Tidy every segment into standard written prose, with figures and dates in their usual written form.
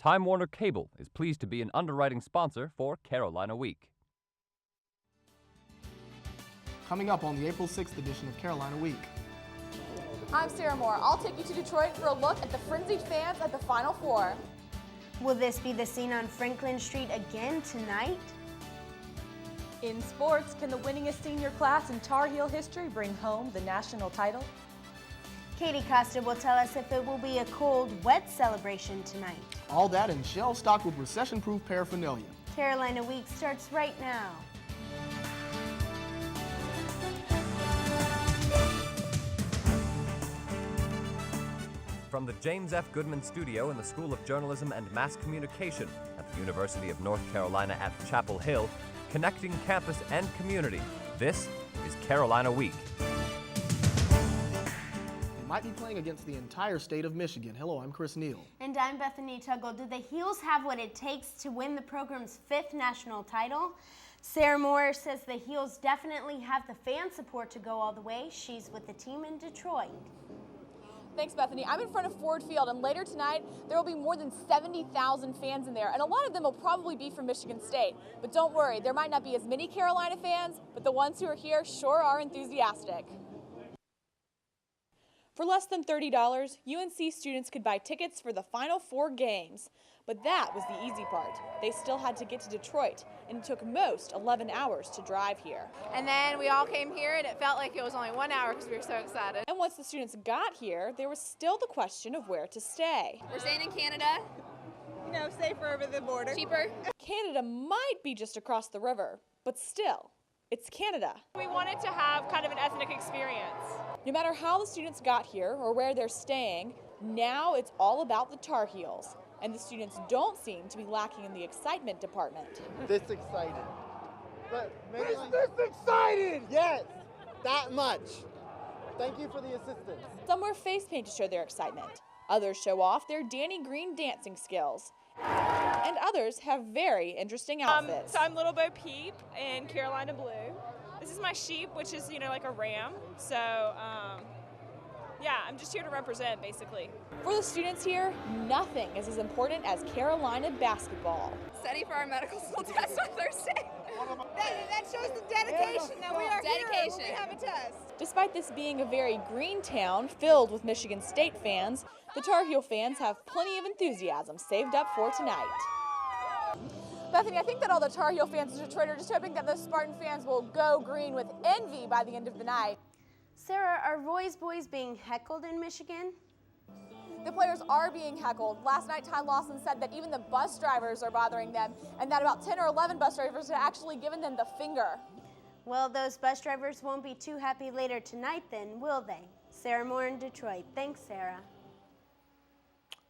Time Warner Cable is pleased to be an underwriting sponsor for Carolina Week. Coming up on the April 6th edition of Carolina Week. I'm Sarah Moore. I'll take you to Detroit for a look at the frenzied fans at the Final Four. Will this be the scene on Franklin Street again tonight? In sports, can the winningest senior class in Tar Heel history bring home the national title? Katie Costa will tell us if it will be a cold, wet celebration tonight. All that and shelves stocked with recession-proof paraphernalia. Carolina Week starts right now. From the James F. Goodman Studio in the School of Journalism and Mass Communication at the University of North Carolina at Chapel Hill, connecting campus and community, this is Carolina Week. Might be playing against the entire state of Michigan. Hello, I'm Chris Neal. And I'm Bethany Tuggle. Do the Heels have what it takes to win the program's 5th national title? Sarah Moore says the Heels definitely have the fan support to go all the way. She's with the team in Detroit. Thanks, Bethany. I'm in front of Ford Field, and later tonight, there will be more than 70,000 fans in there, and a lot of them will probably be from Michigan State. But don't worry, there might not be as many Carolina fans, but the ones who are here sure are enthusiastic. For less than $30, UNC students could buy tickets for the Final Four games. But that was the easy part. They still had to get to Detroit, and it took most 11 hours to drive here. And then we all came here, and it felt like it was only 1 hour because we were so excited. And once the students got here, there was still the question of where to stay. We're staying in Canada. You know, safer over the border. Cheaper. Canada might be just across the river, but still, it's Canada. We wanted to have kind of an ethnic experience. No matter how the students got here or where they're staying, now it's all about the Tar Heels. And the students don't seem to be lacking in the excitement department. This excited. But this excited! Yes, that much. Thank you for the assistance. Some wear face paint to show their excitement. Others show off their Danny Green dancing skills. And others have very interesting outfits. So I'm Little Bo Peep in Carolina Blue. This is my sheep, which is, like a ram. So, yeah, I'm just here to represent, basically. For the students here, nothing is as important as Carolina basketball. Study for our medical school test on Thursday. That shows the dedication that we are here when we have a test. Despite this being a very green town filled with Michigan State fans, the Tar Heel fans have plenty of enthusiasm saved up for tonight. Bethany, I think that all the Tar Heel fans in Detroit are just hoping that those Spartan fans will go green with envy by the end of the night. Sarah, are Roy's boys being heckled in Michigan? The players are being heckled. Last night, Ty Lawson said that even the bus drivers are bothering them, and that about 10 or 11 bus drivers had actually given them the finger. Well, those bus drivers won't be too happy later tonight then, will they? Sarah Moore in Detroit. Thanks, Sarah.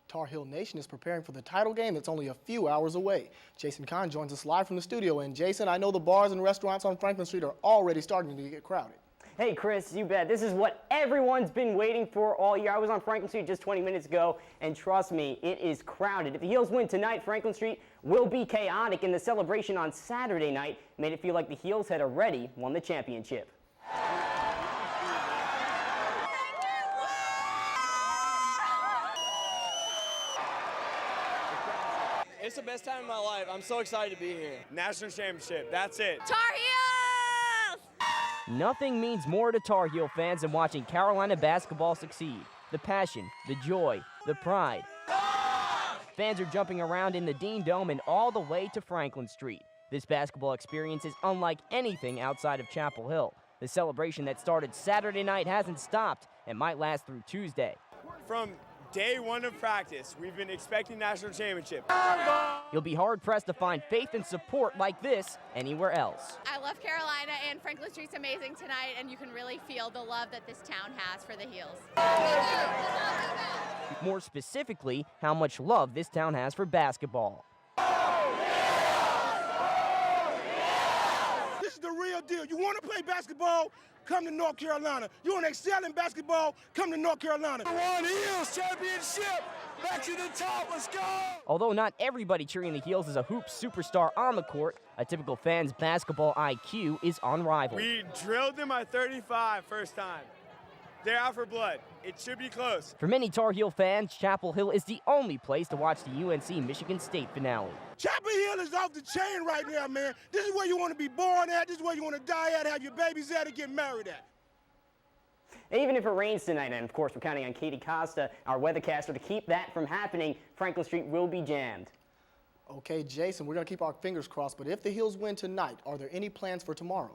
Tar Heel Nation is preparing for the title game that's only a few hours away. Jason Kahn joins us live from the studio. And Jason, I know the bars and restaurants on Franklin Street are already starting to get crowded. Hey, Chris, you bet. This is what everyone's been waiting for all year. I was on Franklin Street just 20 minutes ago, and trust me, it is crowded. If the Heels win tonight, Franklin Street will be chaotic, and the celebration on Saturday night made it feel like the Heels had already won the championship. It's the best time of my life. I'm so excited to be here. National championship, that's it. Tar Heels! Nothing means more to Tar Heel fans than watching Carolina basketball succeed. The passion, the joy, the pride. Fans are jumping around in the Dean Dome and all the way to Franklin Street. This basketball experience is unlike anything outside of Chapel Hill. The celebration that started Saturday night hasn't stopped and might last through Tuesday. From day one of practice, we've been expecting national championship. You'll be hard-pressed to find faith and support like this anywhere else. I love Carolina, and Franklin Street's amazing tonight, and you can really feel the love that this town has for the Heels. More specifically, how much love this town has for basketball. This is the real deal. You want to play basketball? Come to North Carolina. You want to excel in basketball? Come to North Carolina. One Heels championship. Back to the top. Let's go. Although not everybody cheering the Heels is a hoop superstar on the court, a typical fan's basketball IQ is unrivaled. We drilled them at 35 first time. They're out for blood. It should be close. For many Tar Heel fans, Chapel Hill is the only place to watch the UNC-Michigan State finale. Chapel Hill is off the chain right now, man. This is where you want to be born at. This is where you want to die at, have your babies at, and get married at. Even if it rains tonight, and of course we're counting on Katie Costa, our weathercaster, to keep that from happening, Franklin Street will be jammed. Okay, Jason, we're going to keep our fingers crossed, but if the Heels win tonight, are there any plans for tomorrow?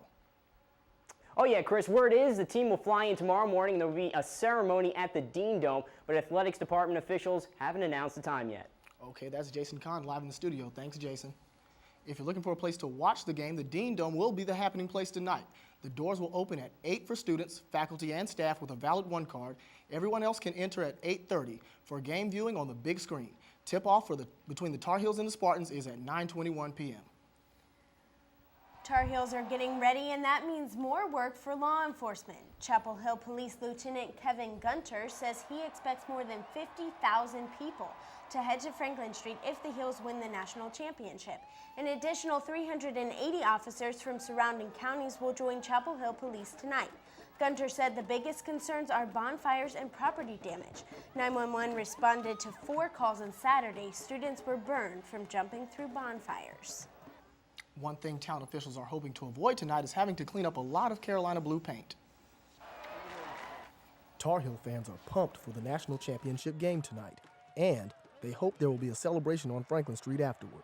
Oh yeah, Chris, word is the team will fly in tomorrow morning. There will be a ceremony at the Dean Dome, but athletics department officials haven't announced the time yet. Okay, that's Jason Kahn live in the studio. Thanks, Jason. If you're looking for a place to watch the game, the Dean Dome will be the happening place tonight. The doors will open at 8 for students, faculty, and staff with a valid one card. Everyone else can enter at 8:30 for game viewing on the big screen. Tip-off between the Tar Heels and the Spartans is at 9:21 p.m. Tar Heels are getting ready, and that means more work for law enforcement. Chapel Hill Police Lieutenant Kevin Gunter says he expects more than 50,000 people to head to Franklin Street if the Heels win the national championship. An additional 380 officers from surrounding counties will join Chapel Hill Police tonight. Gunter said the biggest concerns are bonfires and property damage. 911 responded to 4 calls on Saturday. Students were burned from jumping through bonfires. One thing town officials are hoping to avoid tonight is having to clean up a lot of Carolina blue paint. Tar Heel fans are pumped for the national championship game tonight, and they hope there will be a celebration on Franklin Street afterward.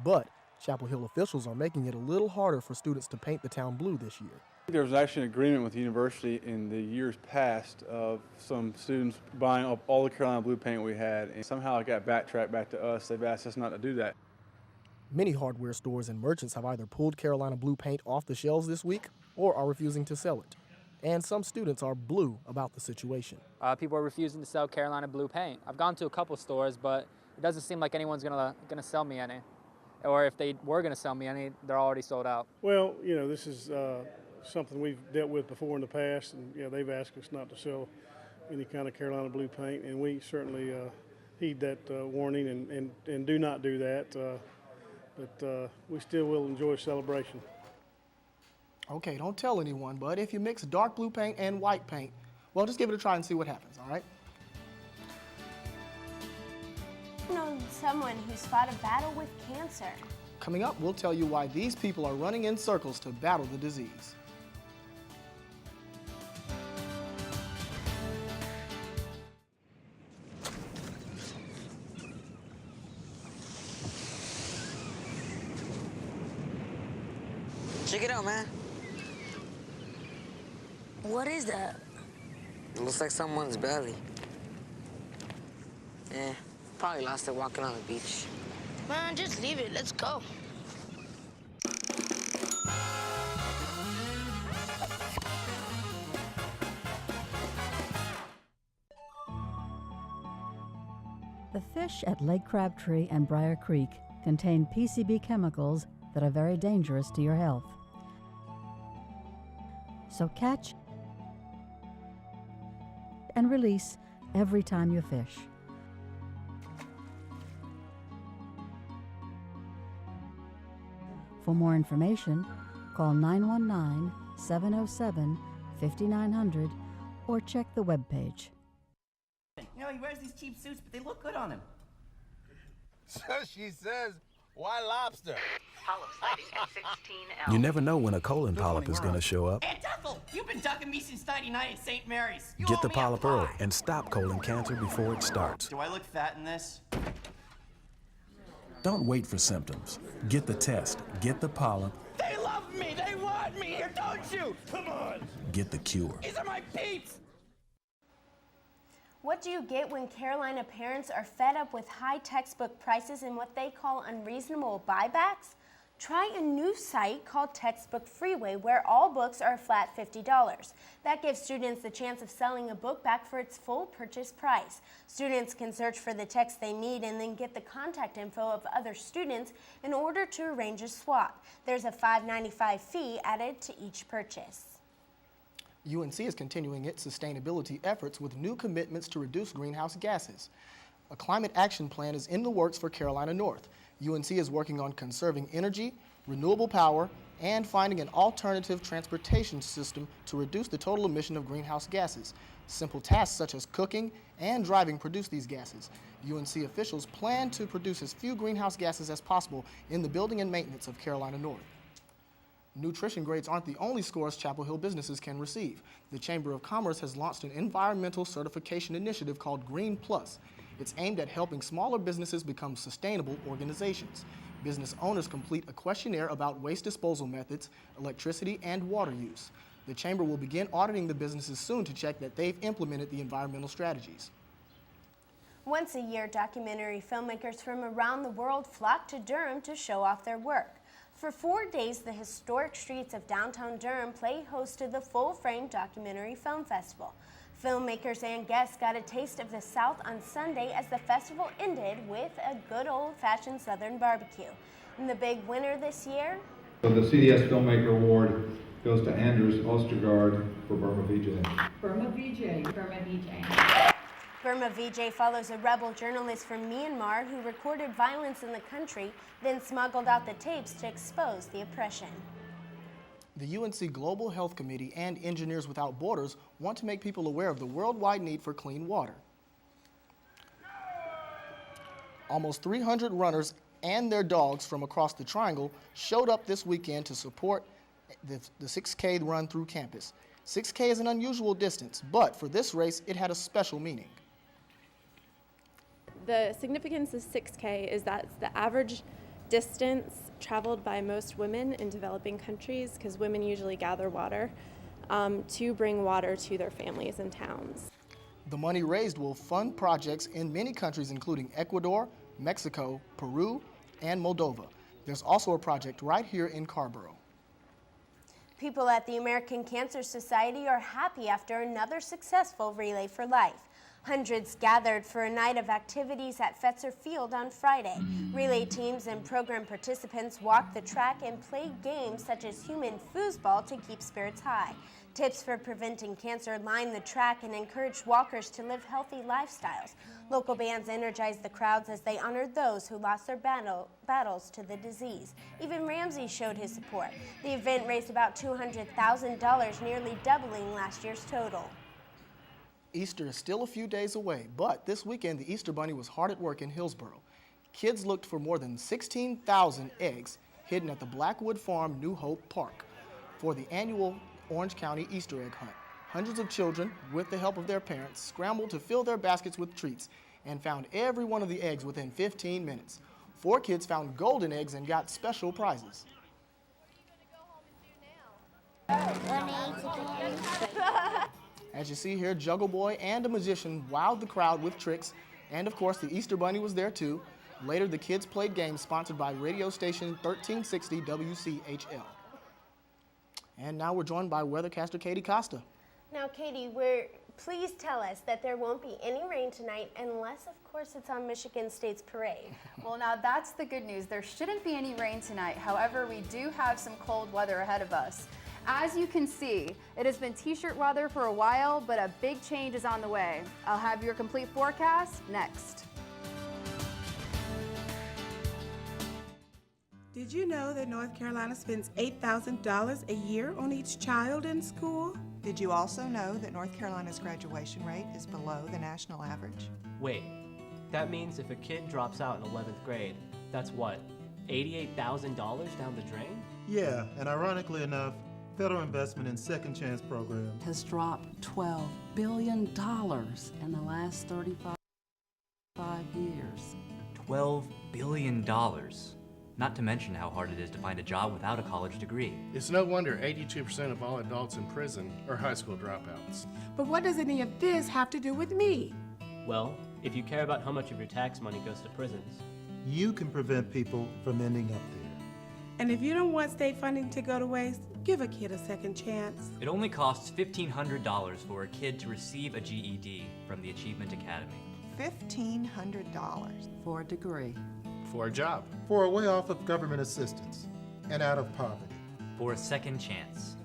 But Chapel Hill officials are making it a little harder for students to paint the town blue this year. There was actually an agreement with the university in the years past of some students buying up all the Carolina blue paint we had, and somehow it got backtracked back to us. They've asked us not to do that. Many hardware stores and merchants have either pulled Carolina blue paint off the shelves this week or are refusing to sell it. And some students are blue about the situation. People are refusing to sell Carolina blue paint. I've gone to a couple stores, but it doesn't seem like anyone's gonna sell me any. Or if they were gonna sell me any, they're already sold out. Well, you know, this is something we've dealt with before in the past, and yeah, they've asked us not to sell any kind of Carolina blue paint, and we certainly heed that warning and do not do that. But we still will enjoy a celebration. Okay, don't tell anyone, but if you mix dark blue paint and white paint, well, just give it a try and see what happens, all right? I know someone who's fought a battle with cancer. Coming up, we'll tell you why these people are running in circles to battle the disease. Check it out, man. What is that? It looks like someone's belly. Yeah, probably lost it walking on the beach. Man, just leave it. Let's go. The fish at Lake Crabtree and Briar Creek contain PCB chemicals that are very dangerous to your health. So catch and release every time you fish. For more information, call 919-707-5900 or check the webpage. You know, he wears these cheap suits, but they look good on him. So she says, why lobster? You never know when a colon polyp is going to show up. Aunt Ethel, you've been ducking me since '99 at St. Mary's. You Get the owe me a polyp pie. early and stop colon cancer before it starts. Do I look fat in this? Don't wait for symptoms. Get the test. Get the polyp. They love me. They want me here, don't you? Come on. Get the cure. These are my peeps. What do you get when Carolina parents are fed up with high textbook prices and what they call unreasonable buybacks? Try a new site called Textbook Freeway, where all books are a flat $50. That gives students the chance of selling a book back for its full purchase price. Students can search for the text they need and then get the contact info of other students in order to arrange a swap. There's a $5.95 fee added to each purchase. UNC is continuing its sustainability efforts with new commitments to reduce greenhouse gases. A climate action plan is in the works for Carolina North. UNC is working on conserving energy, renewable power, and finding an alternative transportation system to reduce the total emission of greenhouse gases. Simple tasks such as cooking and driving produce these gases. UNC officials plan to produce as few greenhouse gases as possible in the building and maintenance of Carolina North. Nutrition grades aren't the only scores Chapel Hill businesses can receive. The Chamber of Commerce has launched an environmental certification initiative called Green Plus. It's aimed at helping smaller businesses become sustainable organizations. Business owners complete a questionnaire about waste disposal methods, electricity, and water use. The Chamber will begin auditing the businesses soon to check that they've implemented the environmental strategies. Once a year, documentary filmmakers from around the world flock to Durham to show off their work. For 4 days, the historic streets of downtown Durham play host to the Full Frame Documentary Film Festival. Filmmakers and guests got a taste of the South on Sunday as the festival ended with a good old-fashioned Southern barbecue. And the big winner this year? So the CDS Filmmaker Award goes to Anders Ostergaard for Burma VJ. Burma VJ. Burma VJ. Burma VJ follows a rebel journalist from Myanmar who recorded violence in the country, then smuggled out the tapes to expose the oppression. The UNC Global Health Committee and Engineers Without Borders want to make people aware of the worldwide need for clean water. Almost 300 runners and their dogs from across the Triangle showed up this weekend to support the 6K run through campus. 6K is an unusual distance, but for this race, it had a special meaning. The significance of 6K is that it's the average distance traveled by most women in developing countries, because women usually gather water to bring water to their families and towns. The money raised will fund projects in many countries, including Ecuador, Mexico, Peru, and Moldova. There's also a project right here in Carborough. People at the American Cancer Society are happy after another successful Relay for Life. Hundreds gathered for a night of activities at Fetzer Field on Friday. Relay teams and program participants walked the track and played games such as human foosball to keep spirits high. Tips for preventing cancer lined the track and encouraged walkers to live healthy lifestyles. Local bands energized the crowds as they honored those who lost their battles to the disease. Even Ramsey showed his support. The event raised about $200,000, nearly doubling last year's total. Easter is still a few days away, but this weekend the Easter Bunny was hard at work in Hillsboro. Kids looked for more than 16,000 eggs hidden at the Blackwood Farm New Hope Park for the annual Orange County Easter egg hunt. Hundreds of children, with the help of their parents, scrambled to fill their baskets with treats and found every one of the eggs within 15 minutes. 4 kids found golden eggs and got special prizes. As you see here, Juggle Boy and a magician wowed the crowd with tricks, and of course the Easter Bunny was there too. Later, the kids played games sponsored by radio station 1360 WCHL. And now we're joined by weathercaster Katie Costa. Now, Katie, please tell us that there won't be any rain tonight unless, of course, it's on Michigan State's parade. Well, now that's the good news. There shouldn't be any rain tonight. However, we do have some cold weather ahead of us. As you can see, it has been t-shirt weather for a while, but a big change is on the way. I'll have your complete forecast next. Did you know that North Carolina spends $8,000 a year on each child in school? Did you also know that North Carolina's graduation rate is below the national average? Wait, that means if a kid drops out in 11th grade, that's what, $88,000 down the drain? Yeah, and ironically enough, federal investment in Second Chance programs has dropped $12 billion in the last 35 years. $12 billion. Not to mention how hard it is to find a job without a college degree. It's no wonder 82% of all adults in prison are high school dropouts. But what does any of this have to do with me? Well, if you care about how much of your tax money goes to prisons, you can prevent people from ending up there. And if you don't want state funding to go to waste, give a kid a second chance. it only costs $1,500 for a kid to receive a GED from the Achievement Academy. $1,500 for a degree. For a job. For a way off of government assistance and out of poverty. For a second chance.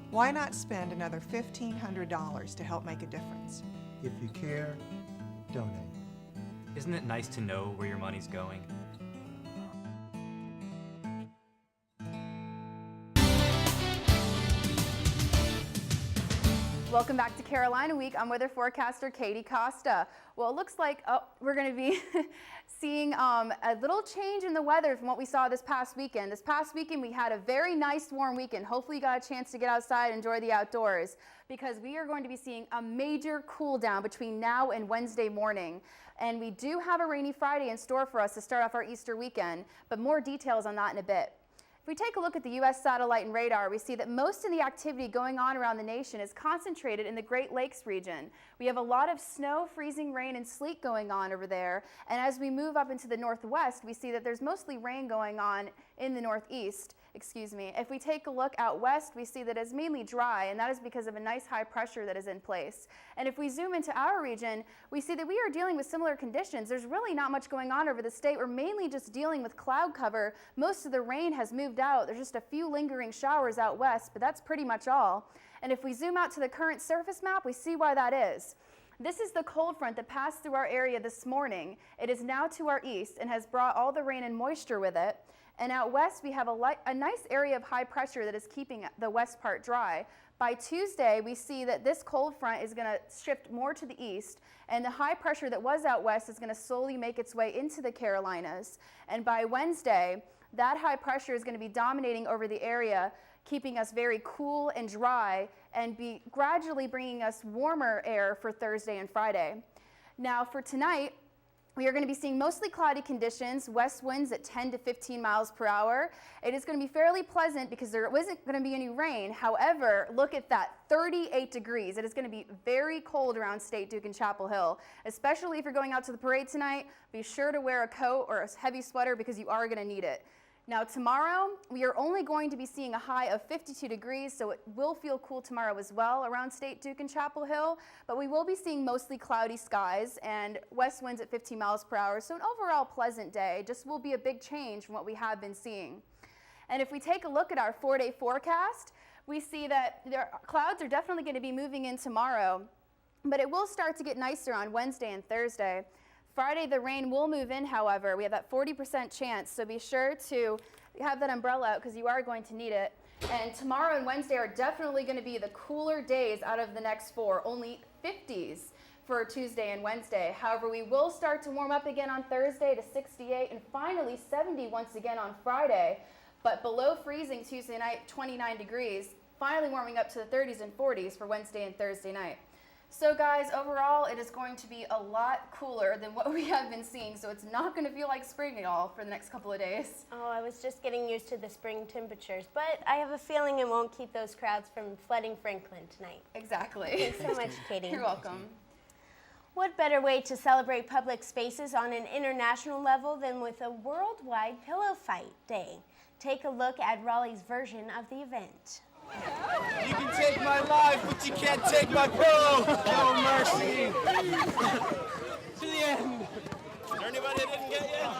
Why not spend another $1,500 to help make a difference? If you care, donate. Isn't it nice to know where your money's going? Welcome back to Carolina Week. I'm weather forecaster Katie Costa. Well, it looks like we're going to be seeing a little change in the weather from what we saw this past weekend. This past weekend we had a very nice warm weekend. Hopefully you got a chance to get outside and enjoy the outdoors, because we are going to be seeing a major cool down between now and Wednesday morning. And we do have a rainy Friday in store for us to start off our Easter weekend, but more details on that in a bit. If we take a look at the U.S. satellite and radar, we see that most of the activity going on around the nation is concentrated in the Great Lakes region. We have a lot of snow, freezing rain, and sleet going on over there. And as we move up into the northwest, we see that there's mostly rain going on in the northeast. If we take a look out west, we see that it's mainly dry, and that is because of a nice high pressure that is in place. And if we zoom into our region, we see that we are dealing with similar conditions. There's really not much going on over the state. We're mainly just dealing with cloud cover. Most of the rain has moved out. There's just a few lingering showers out west, but that's pretty much all. And if we zoom out to the current surface map, we see why that is. This is the cold front that passed through our area this morning. It is now to our east and has brought all the rain and moisture with it. And out west, we have a nice area of high pressure that is keeping the west part dry. By Tuesday, we see that this cold front is going to shift more to the east, and the high pressure that was out west is going to slowly make its way into the Carolinas. And by Wednesday, that high pressure is going to be dominating over the area, keeping us very cool and dry, and be gradually bringing us warmer air for Thursday and Friday. Now for tonight, we are going to be seeing mostly cloudy conditions, west winds at 10 to 15 miles per hour. It is going to be fairly pleasant because there isn't going to be any rain. However, look at that, 38 degrees. It is going to be very cold around State, Duke, and Chapel Hill, especially if you're going out to the parade tonight. Be sure to wear a coat or a heavy sweater because you are going to need it. Now tomorrow, we are only going to be seeing a high of 52 degrees, so it will feel cool tomorrow as well around State, Duke, and Chapel Hill, but we will be seeing mostly cloudy skies and west winds at 15 miles per hour, so an overall pleasant day. Just will be a big change from what we have been seeing. And if we take a look at our 4-day forecast, we see that clouds are definitely going to be moving in tomorrow, but it will start to get nicer on Wednesday and Thursday. Friday, the rain will move in, however. We have that 40% chance, so be sure to have that umbrella out because you are going to need it. And tomorrow and Wednesday are definitely going to be the cooler days out of the next 4, only 50s for Tuesday and Wednesday. However, we will start to warm up again on Thursday to 68 and finally 70 once again on Friday, but below freezing Tuesday night, 29 degrees, finally warming up to the 30s and 40s for Wednesday and Thursday night. So guys, overall, it is going to be a lot cooler than what we have been seeing, so it's not going to feel like spring at all for the next couple of days. Oh, I was just getting used to the spring temperatures, but I have a feeling it won't keep those crowds from flooding Franklin tonight. Exactly. Thanks so much, Katie. You're welcome. What better way to celebrate public spaces on an international level than with a worldwide pillow fight day? Take a look at Raleigh's version of the event. You can take my life, but you can't take my pillow. No mercy. To the end. Is there anybody that didn't get yet?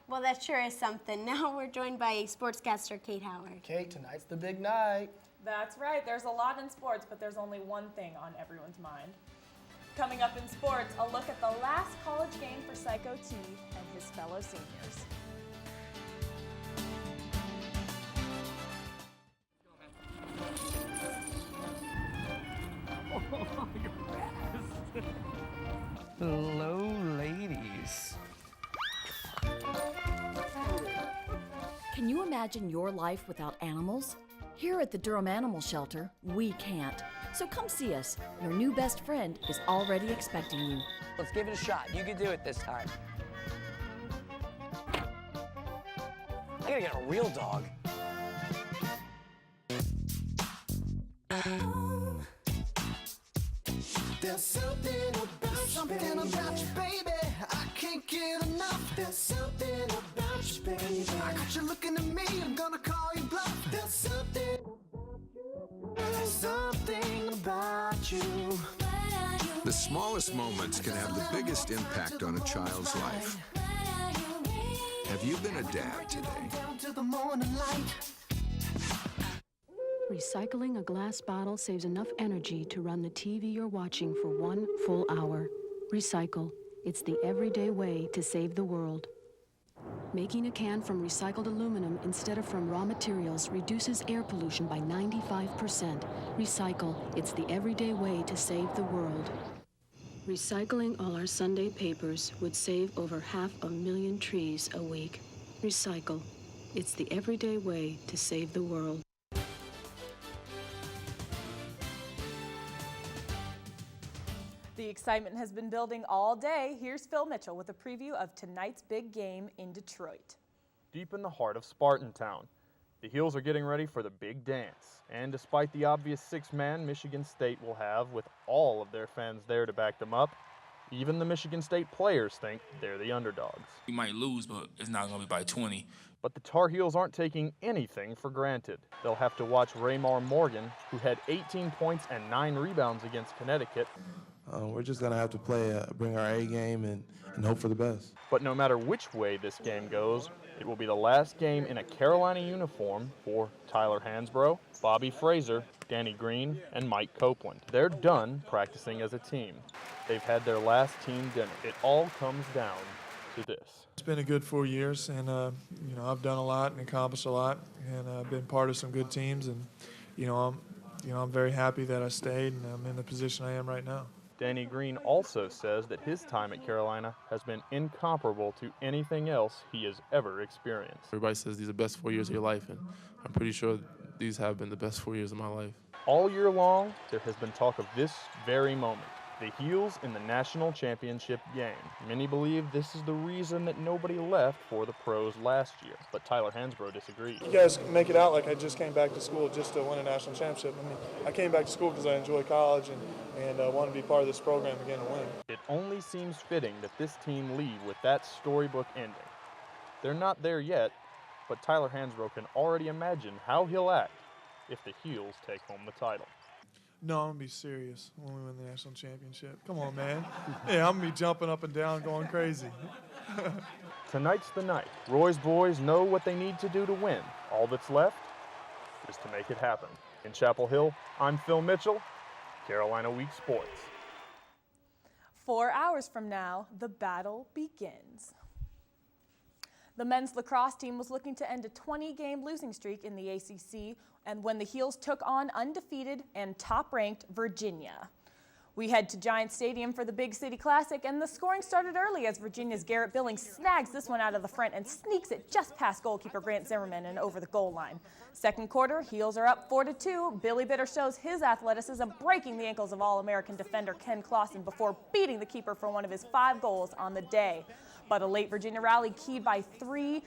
Well, that sure is something. Now we're joined by sportscaster Kate Howard. Kate, tonight's the big night. That's right. There's a lot in sports, but there's only one thing on everyone's mind. Coming up in sports, a look at the last college game for Psycho T and his fellow seniors. Hello, ladies. Can you imagine your life without animals? Here at the Durham Animal Shelter, we can't. So come see us. Your new best friend is already expecting you. Let's give it a shot. You can do it this time. I gotta get a real dog. There's something about you, baby. I can't get enough. There's something about you, baby. I got you looking at me. I'm gonna call you bluff. There's something about you. The smallest moments can have the biggest impact on a child's life. Have you been a dad today? Recycling a glass bottle saves enough energy to run the TV you're watching for 1 full hour. Recycle. It's the everyday way to save the world. Making a can from recycled aluminum instead of from raw materials reduces air pollution by 95%. Recycle. It's the everyday way to save the world. Recycling all our Sunday papers would save over 500,000 trees a week. Recycle. It's the everyday way to save the world. The excitement has been building all day. Here's Phil Mitchell with a preview of tonight's big game in Detroit. Deep in the heart of Spartantown, the Heels are getting ready for the big dance. And despite the obvious six-man Michigan State will have with all of their fans there to back them up, even the Michigan State players think they're the underdogs. We might lose, but it's not going to be by 20. But the Tar Heels aren't taking anything for granted. They'll have to watch Raymar Morgan, who had 18 points and 9 rebounds against Connecticut. We're just going to have to play, bring our A game and hope for the best. But no matter which way this game goes, it will be the last game in a Carolina uniform for Tyler Hansbrough, Bobby Fraser, Danny Green, and Mike Copeland. They're done practicing as a team. They've had their last team dinner. It all comes down to this. It's been a good 4 years, and I've done a lot and accomplished a lot, and I've been part of some good teams, and I'm very happy that I stayed and I'm in the position I am right now. Danny Green also says that his time at Carolina has been incomparable to anything else he has ever experienced. Everybody says these are the best 4 years of your life, and I'm pretty sure these have been the best 4 years of my life. All year long, there has been talk of this very moment. The Heels in the national championship game. Many believe this is the reason that nobody left for the pros last year, but Tyler Hansbrough disagrees. You guys make it out like I just came back to school just to win a national championship. I mean, I came back to school because I enjoy college and want to be part of this program again and win. It only seems fitting that this team leave with that storybook ending. They're not there yet, but Tyler Hansbrough can already imagine how he'll act if the Heels take home the title. No, I'm going to be serious when we win the national championship. Come on, man. Yeah, I'm going to be jumping up and down, going crazy. Tonight's the night. Roy's boys know what they need to do to win. All that's left is to make it happen. In Chapel Hill, I'm Phil Mitchell, Carolina Week Sports. 4 hours from now, the battle begins. The men's lacrosse team was looking to end a 20-game losing streak in the ACC, and when the Heels took on undefeated and top-ranked Virginia. We head to Giant Stadium for the Big City Classic, and the scoring started early as Virginia's Garrett Billings snags this one out of the front and sneaks it just past goalkeeper Grant Zimmerman and over the goal line. Second quarter, Heels are up 4-2. Billy Bitter shows his athleticism, breaking the ankles of All-American defender Ken Clausen before beating the keeper for one of his 5 goals on the day. But a late Virginia rally keyed by 3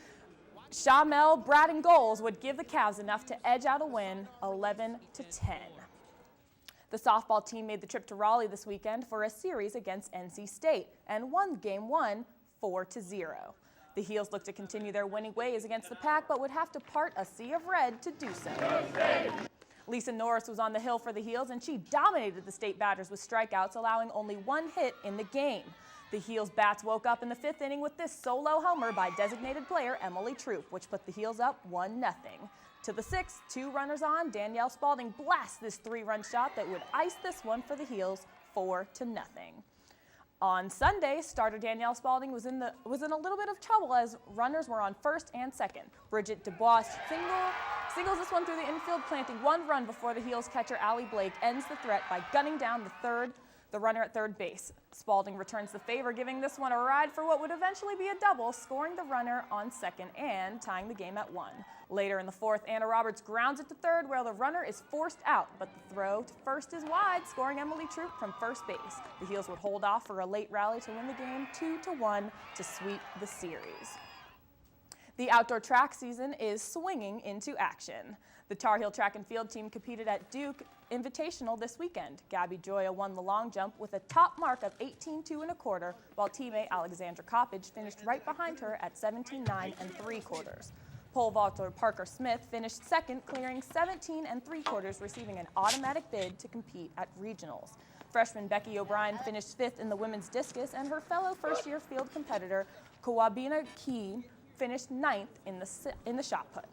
Shamel Braden goals would give the Cavs enough to edge out a win 11-10. The softball team made the trip to Raleigh this weekend for a series against NC State and won game 1 4-0. The Heels look to continue their winning ways against the Pack, but would have to part a sea of red to do so. Lisa Norris was on the hill for the Heels, and she dominated the State batters with strikeouts, allowing only 1 hit in the game. The Heels bats woke up in the 5th inning with this solo homer by designated player Emily Troop, which put the Heels up 1-0. To the 6th, 2 runners on, Danielle Spalding blasts this 3-run shot that would ice this one for the Heels 4-0. On Sunday, starter Danielle Spalding was in a little bit of trouble as runners were on first and second. Bridget Dubois singles this one through the infield, planting 1 run before the Heels catcher Allie Blake ends the threat by gunning down the runner at third base. Spalding returns the favor, giving this one a ride for what would eventually be a double, scoring the runner on second and tying the game at 1. Later in the 4th, Anna Roberts grounds it to third where the runner is forced out, but the throw to first is wide, scoring Emily Troop from first base. The Heels would hold off for a late rally to win the game 2-1 to sweep the series. The outdoor track season is swinging into action. The Tar Heel track and field team competed at Duke Invitational this weekend. Gabby Joya won the long jump with a top mark of 18.2 1/4, while teammate Alexandra Coppage finished right behind her at 17.9 3/4. Pole vaulter Parker Smith finished second, clearing 17 3/4, receiving an automatic bid to compete at regionals. Freshman Becky O'Brien finished 5th in the women's discus, and her fellow first-year field competitor Kawabina Key finished 9th in the shot put.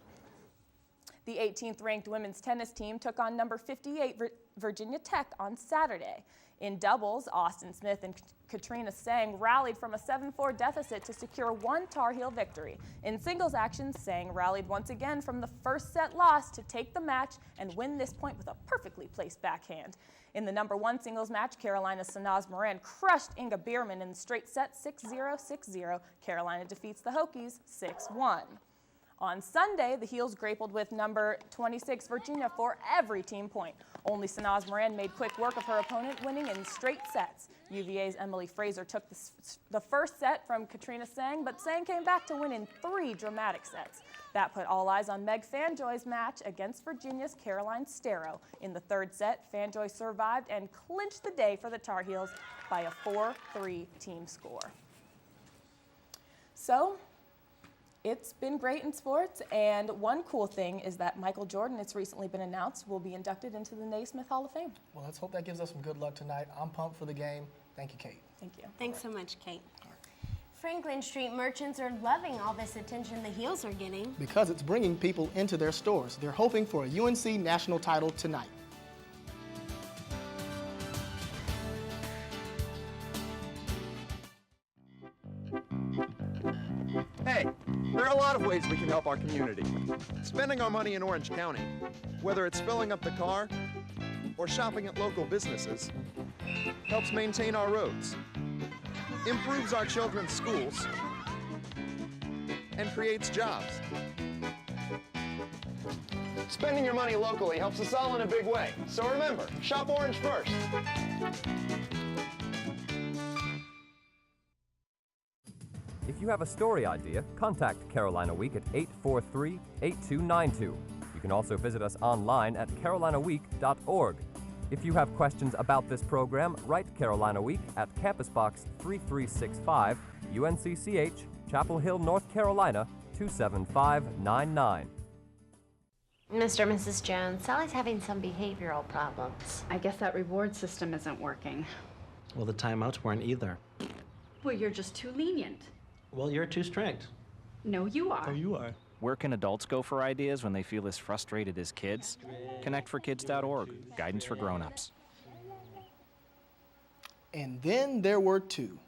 The 18th ranked women's tennis team took on number 58 Virginia Tech on Saturday. In doubles, Austin Smith and Katrina Sang rallied from a 7-4 deficit to secure one Tar Heel victory. In singles action, Sang rallied once again from the first set loss to take the match and win this point with a perfectly placed backhand. In the number 1 singles match, Carolina's Sanaz Moran crushed Inga Bierman in the straight set 6-0, 6-0. Carolina defeats the Hokies 6-1. On Sunday, the Heels grappled with number 26 Virginia for every team point. Only Sanaz Moran made quick work of her opponent, winning in straight sets. UVA's Emily Fraser took the first set from Katrina Sang, but Sang came back to win in 3 dramatic sets. That put all eyes on Meg Fanjoy's match against Virginia's Caroline Stero. In the 3rd set, Fanjoy survived and clinched the day for the Tar Heels by a 4-3 team score. So, it's been great in sports, and one cool thing is that Michael Jordan, it's recently been announced, will be inducted into the Naismith Hall of Fame. Well, let's hope that gives us some good luck tonight. I'm pumped for the game. Thank you, Kate. Thank you. Thanks so much, Kate. Franklin Street merchants are loving all this attention the Heels are getting. Because it's bringing people into their stores. They're hoping for a UNC national title tonight. Hey, there are a lot of ways we can help our community. Spending our money in Orange County, whether it's filling up the car or shopping at local businesses, helps maintain our roads, improves our children's schools, and creates jobs. Spending your money locally helps us all in a big way. So remember, shop Orange first. If you have a story idea, contact Carolina Week at 843-8292. You can also visit us online at carolinaweek.org. If you have questions about this program, write Carolina Week at Campus Box 3365, UNCCH, Chapel Hill, North Carolina, 27599. Mr. and Mrs. Jones, Sally's having some behavioral problems. I guess that reward system isn't working. Well, the timeouts weren't either. Well, you're just too lenient. Well, you're too strict. No, you are. Oh, you are. Where can adults go for ideas when they feel as frustrated as kids? ConnectForKids.org, guidance for grown-ups. And then there were 2.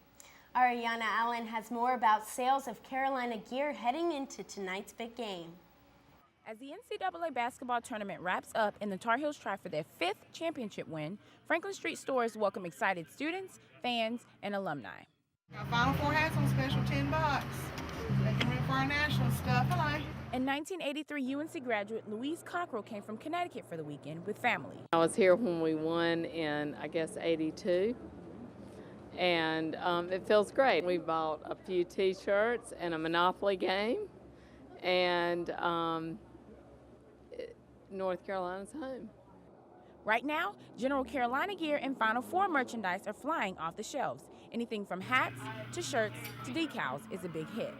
Ariana Allen has more about sales of Carolina gear heading into tonight's big game. As the NCAA basketball tournament wraps up and the Tar Heels try for their 5th championship win, Franklin Street stores welcome excited students, fans, and alumni. Final Four hats on special, $10. Making room for our national stuff. Hello. In 1983, UNC graduate Louise Cockrell came from Connecticut for the weekend with family. I was here when we won in, I guess, '82, and it feels great. We bought a few T-shirts and a Monopoly game, and North Carolina's home. Right now, General Carolina gear and Final Four merchandise are flying off the shelves. Anything from hats to shirts to decals is a big hit.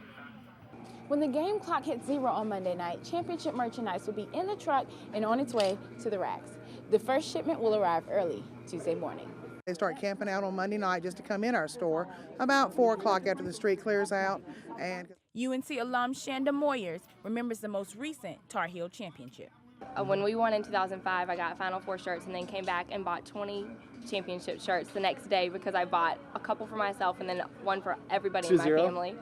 When the game clock hits 0 on Monday night, championship merchandise will be in the truck and on its way to the racks. The first shipment will arrive early Tuesday morning. They start camping out on Monday night just to come in our store about 4 o'clock after the street clears out. And UNC alum Shanda Moyers remembers the most recent Tar Heel championship. When we won in 2005, I got Final Four shirts and then came back and bought 20 championship shirts the next day because I bought a couple for myself and then one for everybody in my family.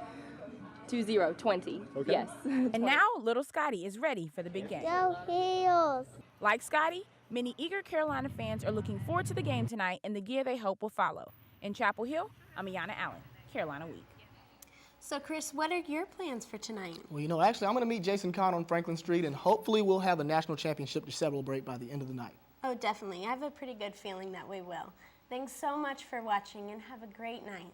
20. Okay. Yes. And now little Scotty is ready for the big game. Go Heels! Like Scotty, many eager Carolina fans are looking forward to the game tonight and the gear they hope will follow. In Chapel Hill, I'm Ayana Allen, Carolina Week. So, Chris, what are your plans for tonight? Well, actually, I'm going to meet Jason Kahn on Franklin Street, and hopefully we'll have a national championship to celebrate by the end of the night. Oh, definitely. I have a pretty good feeling that we will. Thanks so much for watching, and have a great night.